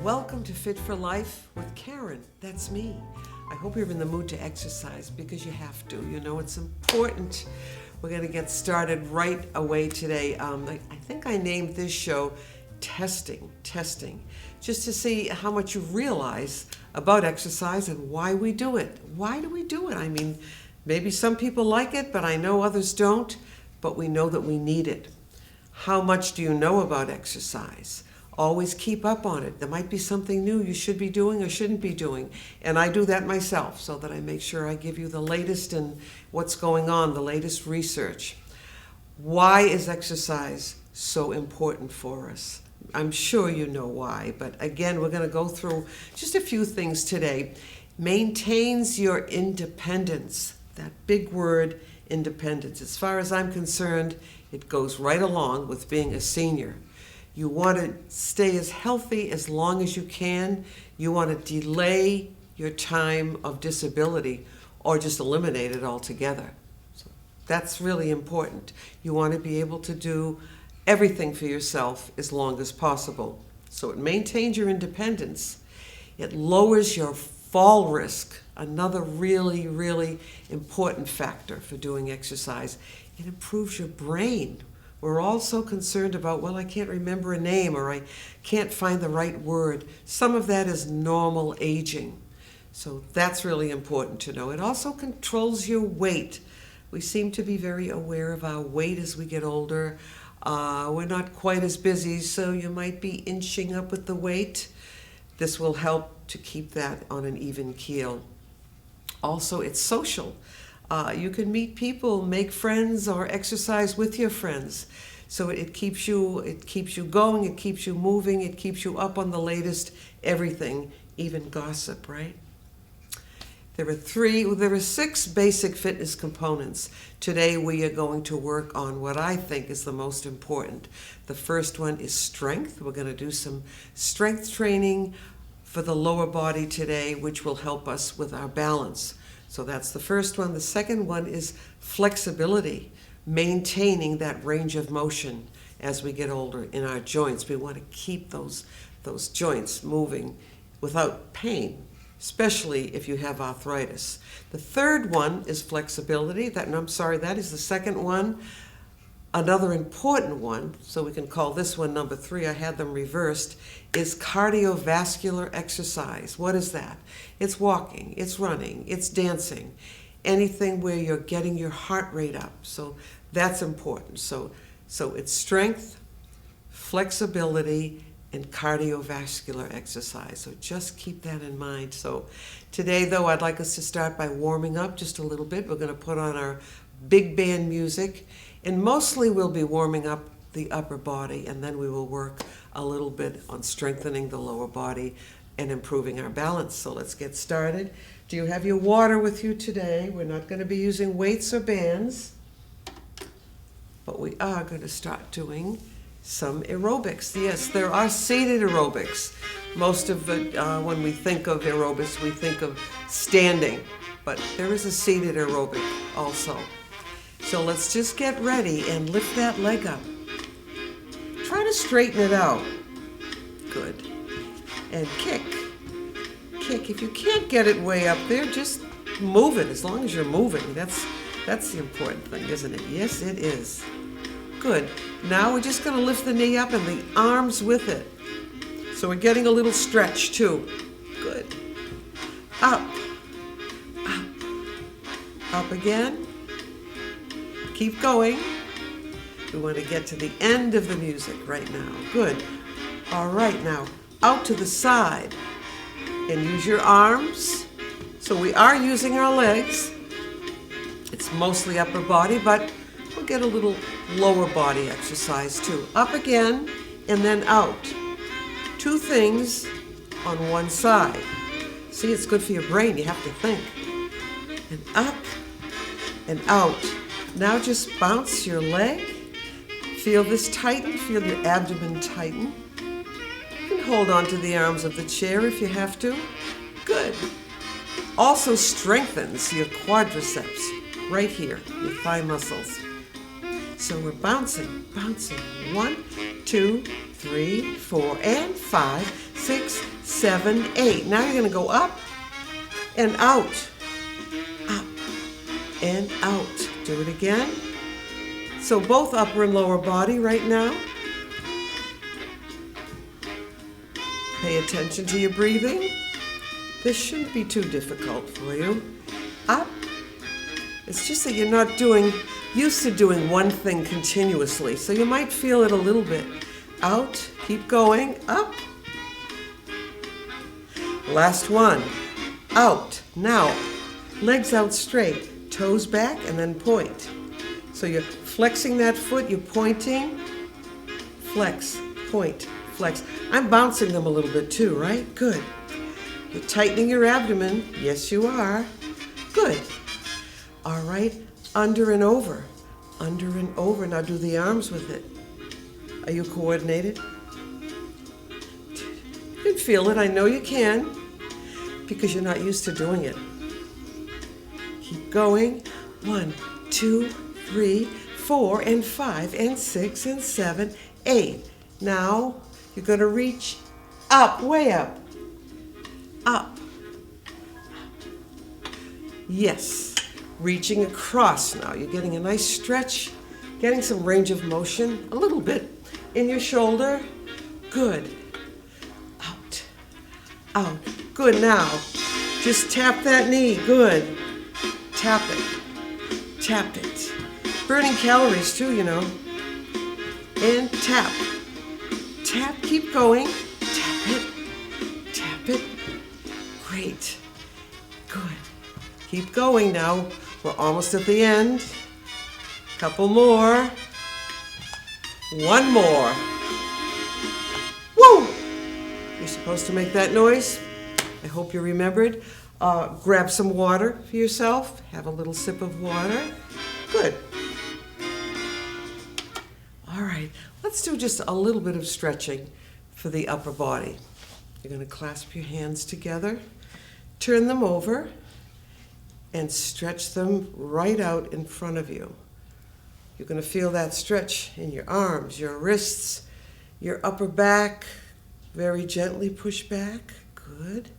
Welcome to Fit for Life with Karen. That's me. I hope you're in the mood to exercise because you have to. You know, it's important. We're going to get started right away today. I think I named this show Testing, just to see how much you realize about exercise and why we do it. Why do we do it? I mean, maybe some people like it, but I know others don't, but we know that we need it. How much do you know about exercise? Always keep up on it. There might be something new you should be doing or shouldn't be doing. And I do that myself so that I make sure I give you the latest in what's going on, the latest research. Why is exercise so important for us? I'm sure you know why, but again, we're going to go through just a few things today. Maintains your independence. That big word, independence. As far as I'm concerned, it goes right along with being a senior. You want to stay as healthy as long as you can. You want to delay your time of disability or just eliminate it altogether. So that's really important. You want to be able to do everything for yourself as long as possible. So it maintains your independence. It lowers your fall risk, another really, really important factor for doing exercise. It improves your brain. We're all so concerned about, well, I can't remember a name or I can't find the right word. Some of that is normal aging. So that's really important to know. It also controls your weight. We seem to be very aware of our weight as we get older. We're not quite as busy, so you might be inching up with the weight. This will help to keep that on an even keel. Also, it's social. You can meet people, make friends, or exercise with your friends. So it keeps you going, it keeps you moving, it keeps you up on the latest everything, even gossip, right? There are 6 basic fitness components. Today we are going to work on what I think is the most important. The first one is strength. We're going to do some strength training for the lower body today, which will help us with our balance. So that's the first one. The second one is flexibility, maintaining that range of motion as we get older in our joints. We want to keep those joints moving without pain, especially if you have arthritis. The third one is flexibility. That is the second one. Another important one, so we can call this one number 3, I had them reversed, is cardiovascular exercise. What is that? It's walking, it's running, it's dancing, anything where you're getting your heart rate up. So that's important. So it's strength, flexibility, and cardiovascular exercise. So just keep that in mind. So today, though, I'd like us to start by warming up just a little bit. We're going to put on our big band music. And mostly we'll be warming up the upper body, and then we will work a little bit on strengthening the lower body and improving our balance. So let's get started. Do you have your water with you today? We're not going to be using weights or bands, but we are going to start doing some aerobics. Yes, there are seated aerobics. Most of it, when we think of aerobics, we think of standing, but there is a seated aerobic also. So let's just get ready and lift that leg up. Try to straighten it out. Good. And kick. If you can't get it way up there, just move it as long as you're moving. That's the important thing, isn't it? Yes, it is. Good. Now we're just going to lift the knee up and the arms with it. So we're getting a little stretch too. Good. Up. Up again. Keep going. We want to get to the end of the music right now. Good. All right, now out to the side and use your arms. So we are using our legs. It's mostly upper body, but we'll get a little lower body exercise too. Up again and then out. 2 things on one side. See, it's good for your brain. You have to think. And up and out. Now just bounce your leg. Feel this tighten. Feel your abdomen tighten. You can hold on to the arms of the chair if you have to. Good. Also strengthens your quadriceps right here, your thigh muscles. So we're bouncing. 1, 2, 3, 4, and 5, 6, 7, 8. Now you're going to go up and out. Up and out. Do it again. So both upper and lower body right now. Pay attention to your breathing. This shouldn't be too difficult for you. Up. It's just that you're not used to doing one thing continuously, so you might feel it a little bit. Out. Keep going. Up. Last one. Out. Now, legs out straight, toes back, and then point. So you're flexing that foot, you're pointing, flex, point, flex. I'm bouncing them a little bit too, right? Good. You're tightening your abdomen. Yes, you are. Good. All right, under and over. Under and over. Now do the arms with it. Are you coordinated? You can feel it. I know you can, because you're not used to doing it. Keep going. 1, 2, 3, 4, and 5, and 6, and 7, 8. Now you're going to reach up, way up. Up. Yes. Reaching across now. You're getting a nice stretch, getting some range of motion, a little bit in your shoulder. Good. Out. Out. Good. Now, just tap that knee. Good. Tap it. Tap it. Burning calories too, you know. And tap. Tap. Keep going. Tap it. Tap it. Great. Good. Keep going now. We're almost at the end. Couple more. One more. Woo! You're supposed to make that noise. I hope you remembered. Grab some water for yourself. Have a little sip of water. Good. All right. Let's do just a little bit of stretching for the upper body. You're going to clasp your hands together. Turn them over. And stretch them right out in front of you. You're going to feel that stretch in your arms, your wrists, your upper back. Very gently push back. Good.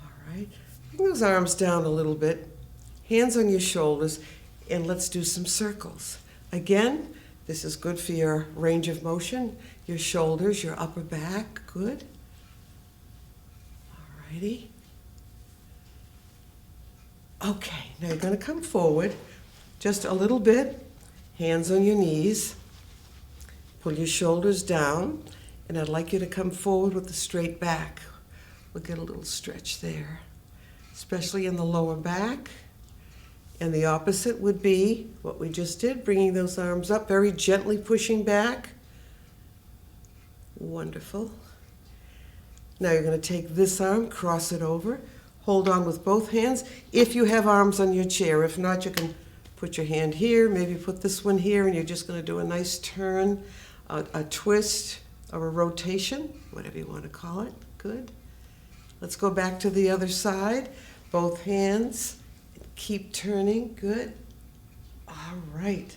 All right. Bring those arms down a little bit. Hands on your shoulders, and let's do some circles. Again, this is good for your range of motion, your shoulders, your upper back. Good. All righty. Okay, now you're going to come forward just a little bit, hands on your knees, pull your shoulders down, and I'd like you to come forward with a straight back. We'll get a little stretch there, especially in the lower back. And the opposite would be what we just did, bringing those arms up, very gently pushing back. Wonderful. Now you're going to take this arm, cross it over, hold on with both hands if you have arms on your chair. If not, you can put your hand here, maybe put this one here, and you're just going to do a nice turn, a twist, or a rotation, whatever you want to call it. Good. Let's go back to the other side. Both hands. Keep turning. Good. All right.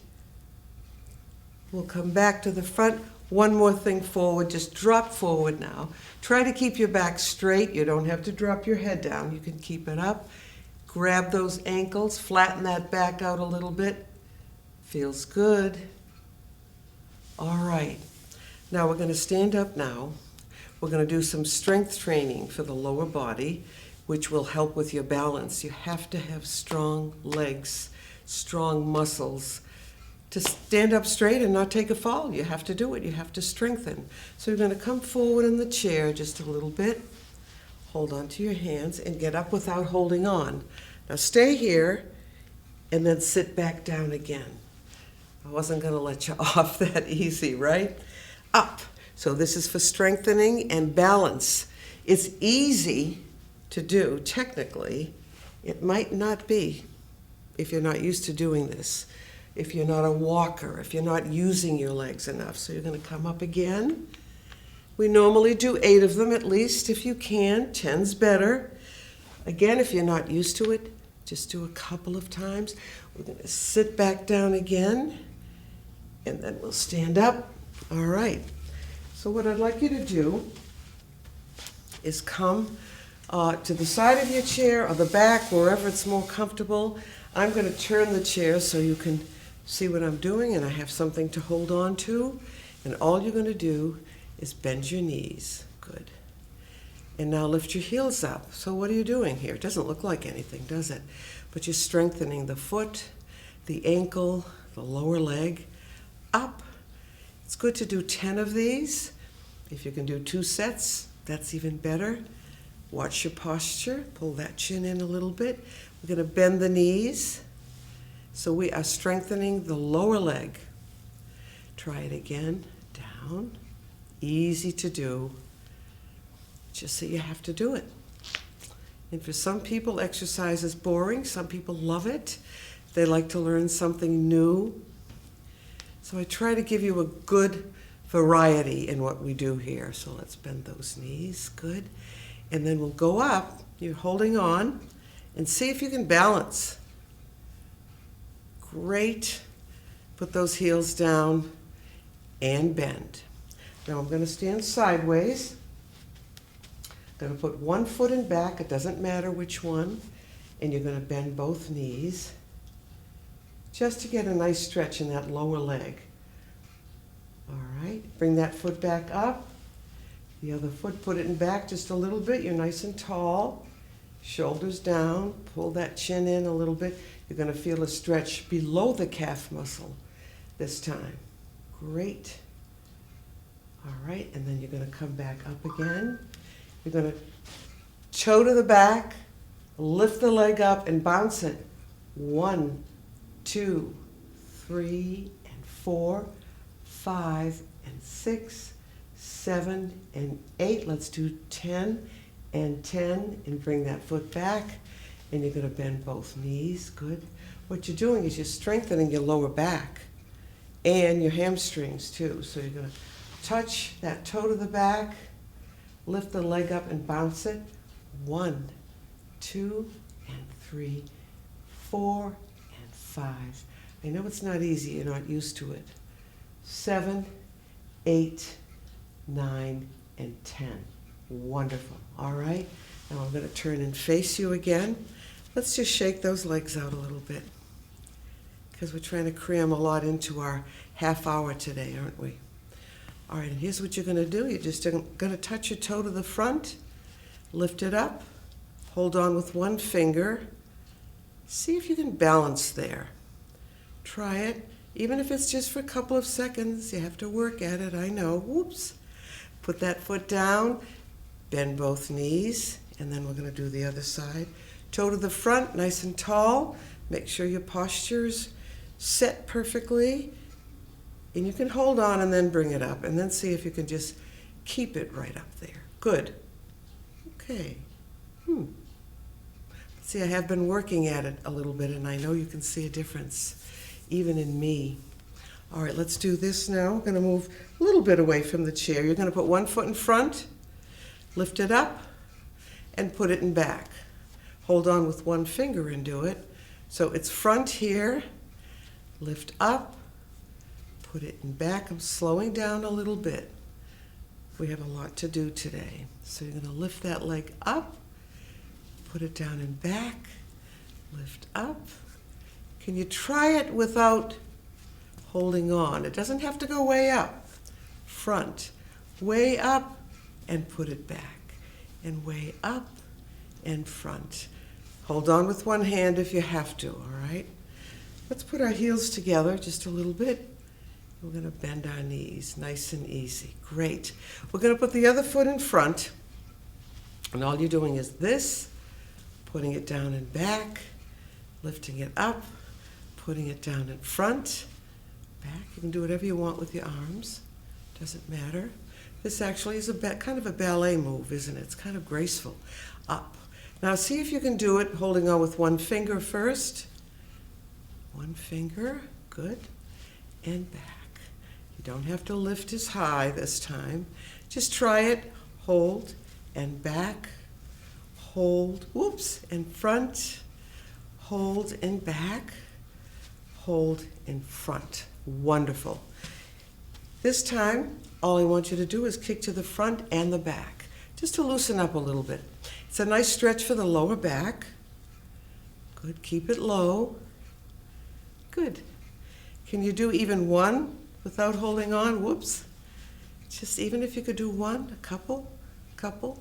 We'll come back to the front. One more thing forward. Just drop forward now. Try to keep your back straight. You don't have to drop your head down. You can keep it up. Grab those ankles. Flatten that back out a little bit. Feels good. All right. Now we're going to stand up now. We're going to do some strength training for the lower body, which will help with your balance. You have to have strong legs, strong muscles. To stand up straight and not take a fall, you have to do it. You have to strengthen. So you're going to come forward in the chair just a little bit. Hold on to your hands and get up without holding on. Now stay here and then sit back down again. I wasn't going to let you off that easy, right? Up. So this is for strengthening and balance. It's easy to do, technically. It might not be if you're not used to doing this. If you're not a walker, if you're not using your legs enough. So you're going to come up again. We normally do 8 of them at least if you can. 10's better. Again, if you're not used to it, just do a couple of times. We're going to sit back down again, and then we'll stand up. All right. So what I'd like you to do is come to the side of your chair or the back, wherever it's more comfortable. I'm going to turn the chair so you can see what I'm doing, and I have something to hold on to. And all you're going to do is bend your knees. Good. And now lift your heels up. So what are you doing here? It doesn't look like anything, does it? But you're strengthening the foot, the ankle, the lower leg, up. It's good to do 10 of these. If you can do 2 sets, that's even better. Watch your posture. Pull that chin in a little bit. We're going to bend the knees. So we are strengthening the lower leg. Try it again. Down. Easy to do. Just so you have to do it. And for some people, exercise is boring. Some people love it. They like to learn something new. So I try to give you a good variety in what we do here. So let's bend those knees. Good. And then we'll go up. You're holding on. And see if you can balance. Great. Put those heels down and bend. Now I'm going to stand sideways. I'm going to put one foot in back. It doesn't matter which one. And you're going to bend both knees just to get a nice stretch in that lower leg. All right. Bring that foot back up. The other foot, put it in back just a little bit. You're nice and tall. Shoulders down. Pull that chin in a little bit. You're going to feel a stretch below the calf muscle this time. Great. All right. And then you're going to come back up again. You're going to toe to the back, lift the leg up, and bounce it. 1, 2, 3, and 4, 5, and 6, 7, and 8. Let's do 10 and 10, and bring that foot back. And you're going to bend both knees. Good. What you're doing is you're strengthening your lower back and your hamstrings too. So you're going to touch that toe to the back, lift the leg up and bounce it. 1, 2, and 3, 4, and 5. I know it's not easy. You're not used to it. 7, 8, 9, and 10. Wonderful. All right. Now I'm going to turn and face you again. Let's just shake those legs out a little bit because we're trying to cram a lot into our half hour today, aren't we? All right, and here's what you're going to do. You're just going to touch your toe to the front, lift it up, hold on with one finger. See if you can balance there. Try it, even if it's just for a couple of seconds. You have to work at it, I know. Whoops. Put that foot down, bend both knees, and then we're going to do the other side. Toe to the front, nice and tall. Make sure your posture's set perfectly. And you can hold on and then bring it up. And then see if you can just keep it right up there. Good. Okay. See, I have been working at it a little bit, and I know you can see a difference, even in me. All right, let's do this now. We're going to move a little bit away from the chair. You're going to put one foot in front, lift it up, and put it in back. Hold on with one finger and do it. So it's front here, lift up, put it in back. I'm slowing down a little bit. We have a lot to do today. So you're going to lift that leg up, put it down and back, lift up. Can you try it without holding on? It doesn't have to go way up. Front, way up, and put it back. And way up and front. Hold on with one hand if you have to, all right? Let's put our heels together just a little bit. We're going to bend our knees, nice and easy. Great. We're going to put the other foot in front, and all you're doing is this, putting it down and back, lifting it up, putting it down in front, back. You can do whatever you want with your arms. Doesn't matter. This actually is kind of a ballet move, isn't it? It's kind of graceful. Up. Now see if you can do it holding on with one finger first. One finger. Good. And back. You don't have to lift as high this time. Just try it. Hold and back. Hold. Whoops. And front. Hold and back. Hold in front. Wonderful. This time, all I want you to do is kick to the front and the back. just to loosen up a little bit. It's a nice stretch for the lower back. Good, keep it low. Good. Can you do even one without holding on? Whoops. Just even if you could do one, a couple,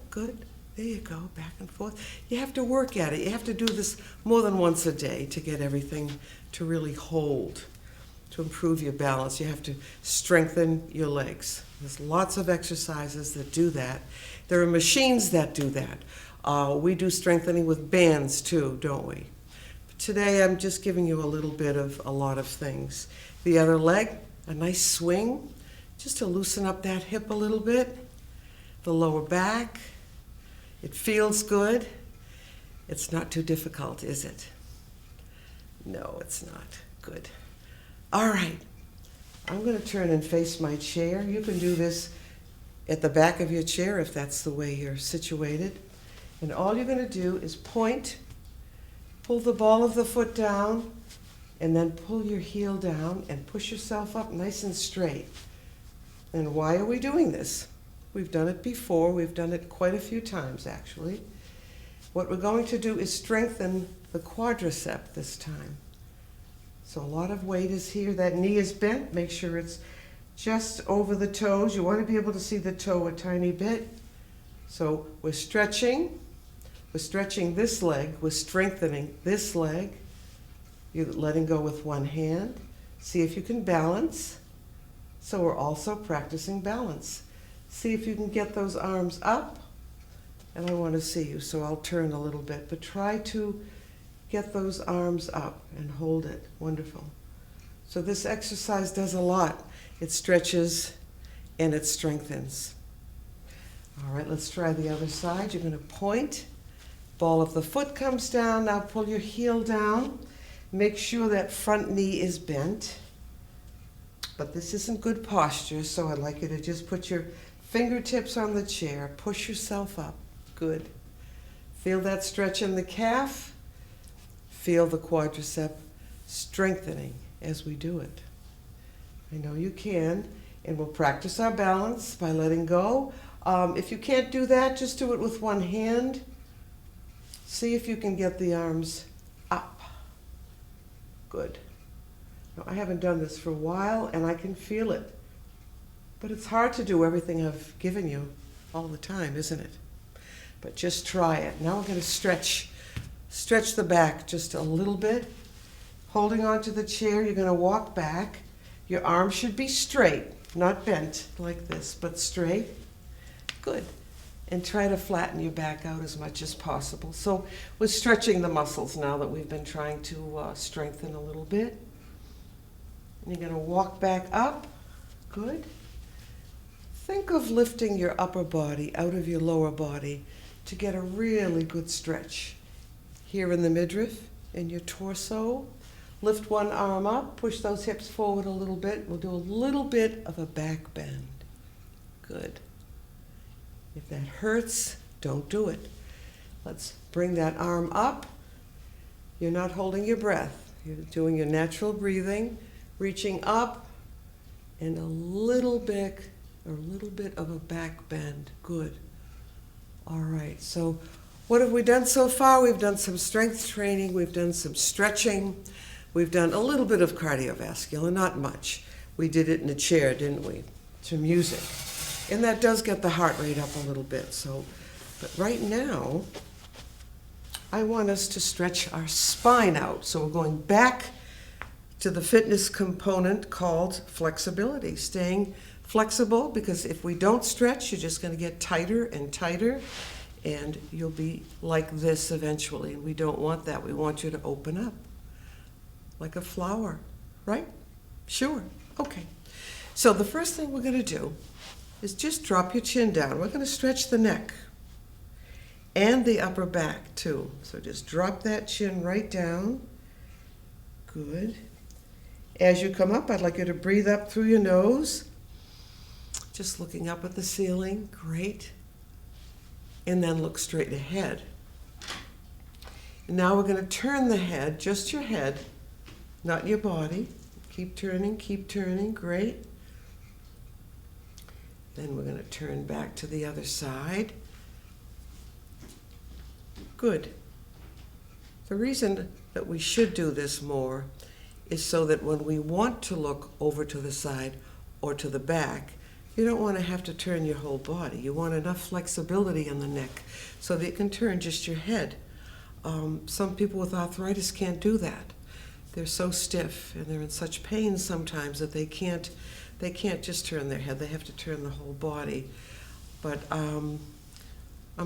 good. There you go, back and forth. You have to work at it. You have to do this more than once a day to get everything to really hold, to improve your balance. You have to strengthen your legs. There's lots of exercises that do that. There are machines that do that. We do strengthening with bands too, don't we? But today I'm just giving you a little bit of a lot of things. The other leg, a nice swing, just to loosen up that hip a little bit. The lower back, it feels good. It's not too difficult, is it? No, it's not. Good. All right. I'm going to turn and face my chair. You can do this at the back of your chair if that's the way you're situated. And all you're going to do is point, pull the ball of the foot down, and then pull your heel down and push yourself up nice and straight. And why are we doing this? We've done it before. We've done it quite a few times, actually. What we're going to do is strengthen the quadricep this time. So a lot of weight is here. That knee is bent. Make sure it's just over the toes. You want to be able to see the toe a tiny bit. So we're stretching. We're stretching this leg. We're strengthening this leg. You're letting go with one hand. See if you can balance. So we're also practicing balance. See if you can get those arms up. And I want to see you, so I'll turn a little bit. But try to get those arms up and hold it. Wonderful. So this exercise does a lot. It stretches and it strengthens. All right, let's try the other side. You're going to point. Ball of the foot comes down. Now pull your heel down. Make sure that front knee is bent. But this isn't good posture, so I'd like you to just put your fingertips on the chair. Push yourself up. Good. Feel that stretch in the calf. Feel the quadricep strengthening as we do it. I know you can, and we'll practice our balance by letting go. If you can't do that, just do it with one hand. See if you can get the arms up. Good. Now, I haven't done this for a while, and I can feel it. But it's hard to do everything I've given you all the time, isn't it? But just try it. Now we're going to stretch the back just a little bit. Holding onto the chair, you're going to walk back. Your arms should be straight, not bent like this, but straight. Good. And try to flatten your back out as much as possible. So we're stretching the muscles now that we've been trying to strengthen a little bit. And you're going to walk back up. Good. Think of lifting your upper body out of your lower body to get a really good stretch. Here in the midriff, in your torso. Lift one arm up, push those hips forward a little bit. We'll do a little bit of a back bend. Good. If that hurts, don't do it. Let's bring that arm up. You're not holding your breath. You're doing your natural breathing, reaching up, and a little bit of a back bend. Good. All right, so what have we done so far? We've done some strength training, we've done some stretching, we've done a little bit of cardiovascular, not much. We did it in a chair, didn't we? To music. And that does get the heart rate up a little bit. But right now, I want us to stretch our spine out. So we're going back to the fitness component called flexibility, staying flexible, because if we don't stretch, you're just going to get tighter and tighter, and you'll be like this eventually. And we don't want that. We want you to open up like a flower, right? Sure. Okay. So the first thing we're going to do is just drop your chin down. We're going to stretch the neck and the upper back too. So just drop that chin right down. Good. As you come up, I'd like you to breathe up through your nose. Just looking up at the ceiling. Great. And then look straight ahead. And now we're going to turn the head, just your head, not your body. Keep turning, keep turning. Great. Then we're going to turn back to the other side. Good. The reason that we should do this more is so that when we want to look over to the side or to the back, you don't want to have to turn your whole body. You want enough flexibility in the neck so that you can turn just your head. Some people with arthritis can't do that. They're so stiff and they're in such pain sometimes that they can't just turn their head. They have to turn the whole body. But I'm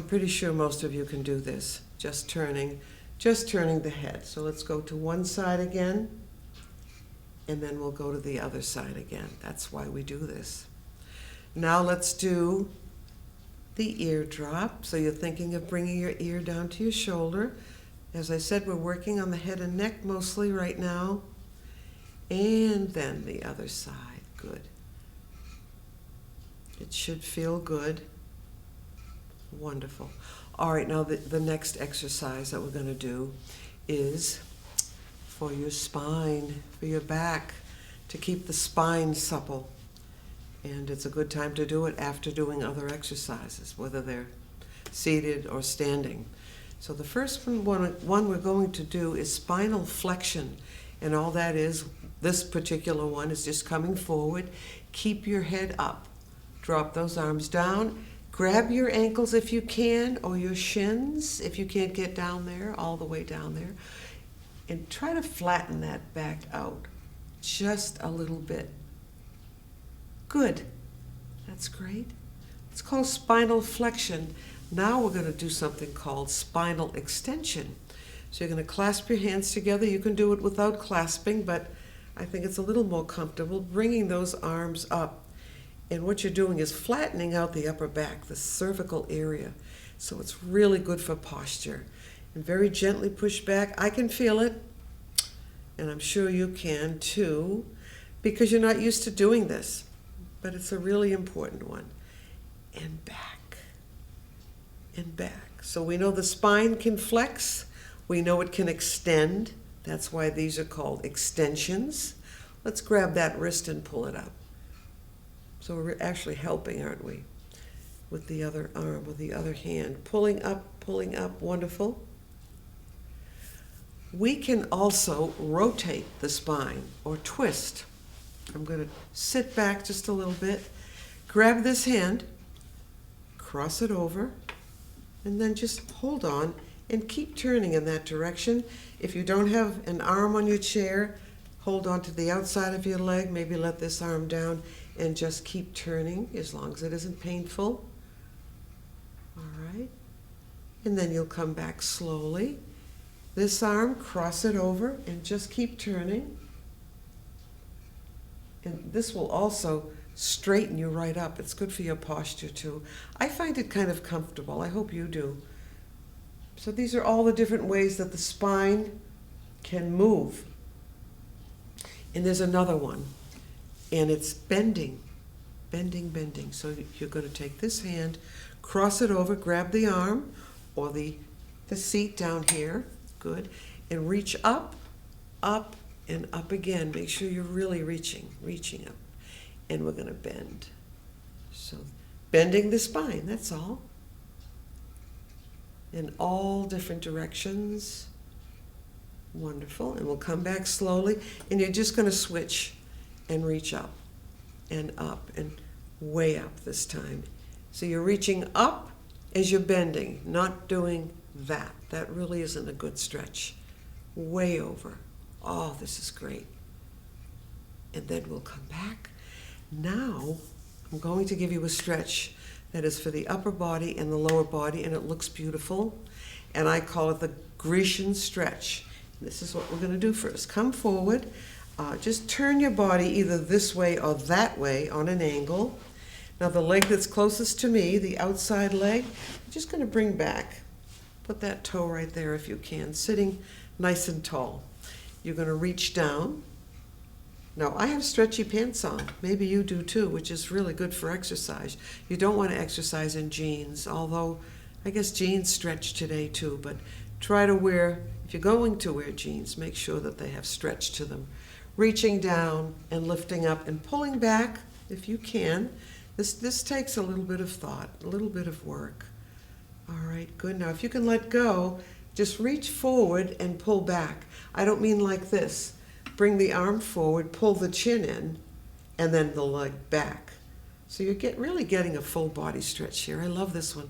pretty sure most of you can do this, just turning the head. So let's go to one side again, and then we'll go to the other side again. That's why we do this. Now let's do the ear drop. So you're thinking of bringing your ear down to your shoulder. As I said, we're working on the head and neck mostly right now. And then the other side. Good. It should feel good. Wonderful. All right, now the next exercise that we're going to do is for your spine, for your back, to keep the spine supple. And it's a good time to do it after doing other exercises, whether they're seated or standing. So the first one we're going to do is spinal flexion. And all that is, this particular one is just coming forward. Keep your head up. Drop those arms down. Grab your ankles if you can, or your shins if you can't get down there, all the way down there. And try to flatten that back out just a little bit. Good. That's great. It's called spinal flexion. Now we're going to do something called spinal extension. So you're going to clasp your hands together. You can do it without clasping, but I think it's a little more comfortable, bringing those arms up. And what you're doing is flattening out the upper back, the cervical area. So it's really good for posture. And very gently push back. I can feel it, and I'm sure you can too, because you're not used to doing this. But it's a really important one. And back. And back. So we know the spine can flex. We know it can extend. That's why these are called extensions. Let's grab that wrist and pull it up. So we're actually helping, aren't we? With the other arm, with the other hand. Pulling up, wonderful. We can also rotate the spine or twist. I'm going to sit back just a little bit, grab this hand, cross it over, and then just hold on and keep turning in that direction. If you don't have an arm on your chair, hold on to the outside of your leg, maybe let this arm down, and just keep turning as long as it isn't painful. All right. And then you'll come back slowly. This arm, cross it over, and just keep turning. And this will also straighten you right up. It's good for your posture too. I find it kind of comfortable. I hope you do. So these are all the different ways that the spine can move. And there's another one, and it's bending. Bending. So you're going to take this hand, cross it over, grab the arm or the seat down here. Good. And reach up, and up again. Make sure you're really reaching up. And we're going to bend. So bending the spine, that's all. In all different directions. Wonderful. And we'll come back slowly. And you're just going to switch and reach up and way up this time. So you're reaching up as you're bending, not doing that. That really isn't a good stretch. Way over. Oh, this is great. And then we'll come back. Now, I'm going to give you a stretch that is for the upper body and the lower body, and it looks beautiful. And I call it the Grecian Stretch. This is what we're going to do first. Come forward. Just turn your body either this way or that way on an angle. Now the leg that's closest to me, the outside leg, I'm just going to bring back. Put that toe right there if you can, sitting nice and tall. You're going to reach down. Now, I have stretchy pants on. Maybe you do too, which is really good for exercise. You don't want to exercise in jeans, although I guess jeans stretch today too, but try to wear, if you're going to wear jeans, make sure that they have stretch to them. Reaching down and lifting up and pulling back if you can. This takes a little bit of thought, a little bit of work. All right, good. Now if you can let go, just reach forward and pull back. I don't mean like this. Bring the arm forward, pull the chin in, and then the leg back. So you're really getting a full body stretch here. I love this one.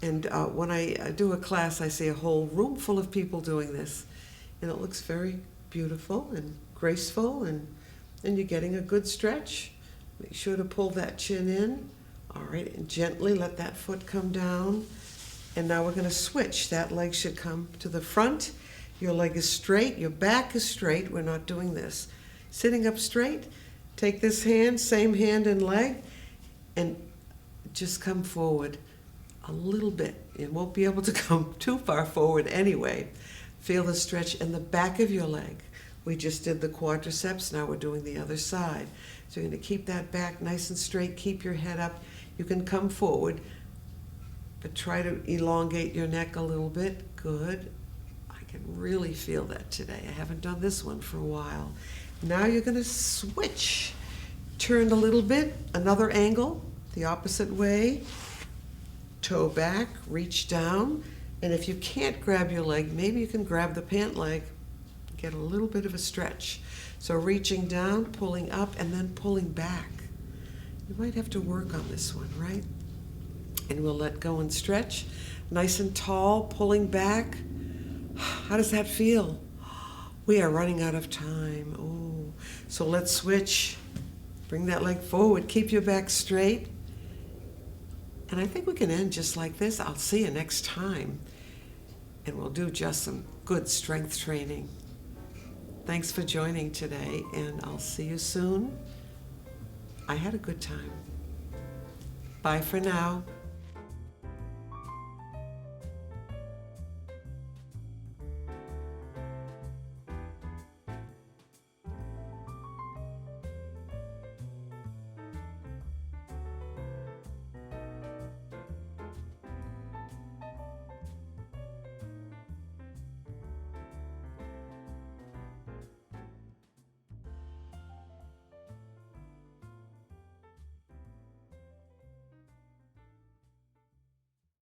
And when I do a class, I see a whole room full of people doing this. And it looks very beautiful and graceful, and you're getting a good stretch. Make sure to pull that chin in. All right, and gently let that foot come down. And now we're going to switch. That leg should come to the front. Your leg is straight, your back is straight. We're not doing this. Sitting up straight, take this hand, same hand and leg, and just come forward a little bit. You won't be able to come too far forward anyway. Feel the stretch in the back of your leg. We just did the quadriceps, now we're doing the other side. So you're going to keep that back nice and straight, keep your head up. You can come forward, but try to elongate your neck a little bit. Good. I can really feel that today. I haven't done this one for a while. Now you're going to switch. Turn a little bit, another angle, the opposite way. Toe back, reach down. And if you can't grab your leg, maybe you can grab the pant leg. Get a little bit of a stretch. So reaching down, pulling up, and then pulling back. You might have to work on this one, right? And we'll let go and stretch. Nice and tall, pulling back. How does that feel? We are running out of time. Oh, so let's switch. Bring that leg forward. Keep your back straight. And I think we can end just like this. I'll see you next time. And we'll do just some good strength training. Thanks for joining today, and I'll see you soon. I had a good time. Bye for now.